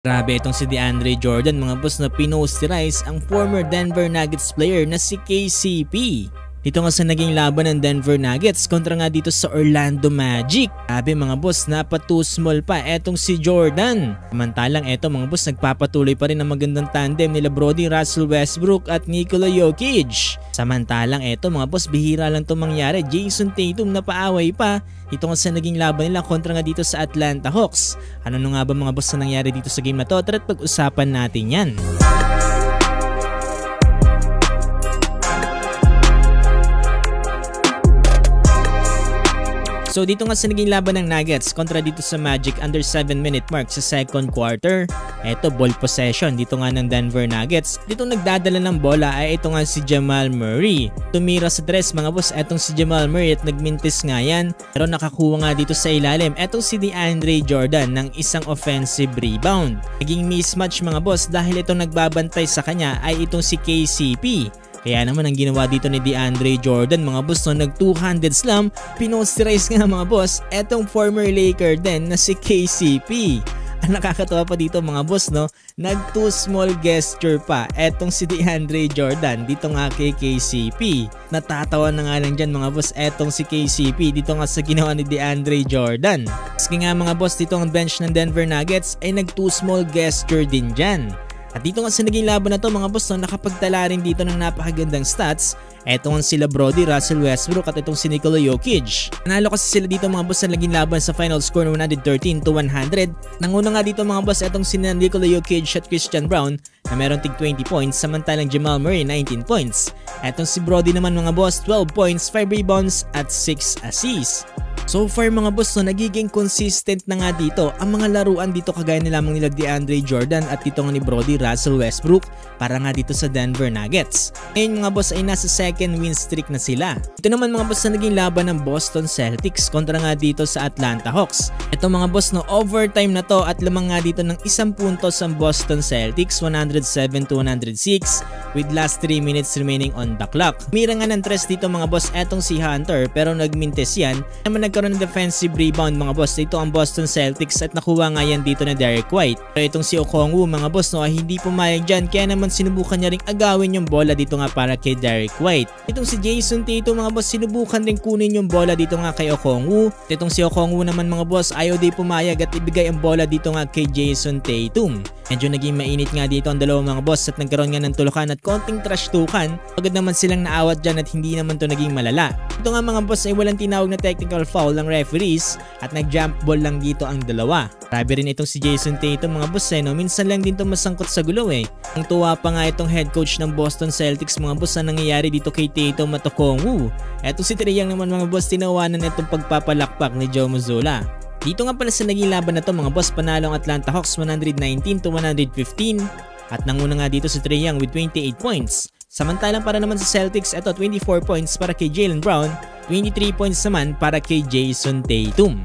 Grabe itong si DeAndre Jordan mga boss na pinosterize ang former Denver Nuggets player na si KCP. Dito nga sa naging laban ng Denver Nuggets kontra nga dito sa Orlando Magic. Grabe mga boss, napa-too small pa etong si Jordan. Samantalang eto mga boss, nagpapatuloy pa rin ang magandang tandem nila Brody Russell Westbrook at Nikola Jokic. Samantalang eto mga boss, bihira lang itong mangyari. Jason Tatum na paaway pa. Ito nga sa naging laban nila kontra nga dito sa Atlanta Hawks. Ano nga ba mga boss na nangyari dito sa game na to? Tara't pag-usapan natin yan. So dito nga sa naging laban ng Nuggets kontra dito sa Magic under 7-minute mark sa second quarter. Eto ball possession dito nga ng Denver Nuggets. Dito nagdadala ng bola ay ito nga si Jamal Murray. Tumira sa tres mga boss etong si Jamal Murray at nagmintis nga yan. Pero nakakuha nga dito sa ilalim etong si DeAndre Jordan ng isang offensive rebound. Naging mismatch mga boss dahil itong nagbabantay sa kanya ay itong si KCP. Kaya naman ang ginawa dito ni DeAndre Jordan mga boss no, nag two-handed slam, pinosterize nga mga boss etong former Laker din na si KCP. Ang nakakatawa pa dito mga boss no, nag too small gesture pa etong si DeAndre Jordan dito nga kay KCP. Natatawa na nga lang dyan mga boss etong si KCP dito nga sa ginawa ni DeAndre Jordan. Maski nga mga boss dito ang bench ng Denver Nuggets ay nag too small gesture din dyan. At dito nga sa naging laban na to mga boss no, nakapagtala rin dito ng napakagandang stats. Eto nga sila Brody Russell Westbrook at itong si Nikola Jokic. Nanalo kasi sila dito mga boss sa naging laban sa final score na 113-100. Nanguna nga dito mga boss etong si Nikola Jokic at Christian Braun na meron tig 20 points samantalang Jamal Murray 19 points. Etong si Brody naman mga boss 12 points, 5 rebounds at 6 assists. So far mga boss no, nagiging consistent na nga dito ang mga laruan dito kagaya nila lamang nila DeAndre Jordan at dito nga ni Brody Russell Westbrook para nga dito sa Denver Nuggets. Ngayon mga boss ay nasa second win streak na sila. Ito naman mga boss na naging laban ng Boston Celtics kontra nga dito sa Atlanta Hawks. Ito mga boss no, overtime na to at lamang nga dito ng isang puntos ang Boston Celtics 107-106 with last 3 minutes remaining on the clock. Mira nga ng tres dito mga boss etong si Hunter pero nagmintes yan. Naman nagkaroon ng defensive rebound mga boss. Ito ang Boston Celtics at nakuha nga yan dito na Derek White. Pero itong si Okongwu mga boss no, hindi pumayag dyan kaya naman sinubukan niya ring agawin yung bola dito nga para kay Derek White. Itong si Jason Tatum mga boss sinubukan ring kunin yung bola dito nga kay Okongwu. Itong si Okongwu naman mga boss ayaw di pumayag at ibigay ang bola dito nga kay Jason Tatum. Medyo naging mainit nga dito ang dalawang mga boss at nagkaroon nga ng tulukan at konting trash tukan. Agad naman silang naawat dyan at hindi naman to naging malala. Ito nga mga boss ay walang tinawag na technical foul ng referees at nag-jump ball lang dito ang dalawa. Grabe rin itong si Jason Tatum mga boss no? Minsan lang din to masangkot sa gulo eh. Ang tuwa pa nga itong head coach ng Boston Celtics mga boss na nangyayari dito kay Tatum at Okongwu. Eto si Trae Young naman mga boss tinawanan itong pagpapalakpak ni Joe Mazzulla. Dito nga pala sa naging laban na to mga boss, panalo ang Atlanta Hawks 119-115 at nanguna nga dito si Trae Young with 28 points. Samantalang para naman sa Celtics, ito 24 points para kay Jaylen Brown, 23 points naman para kay Jason Tatum.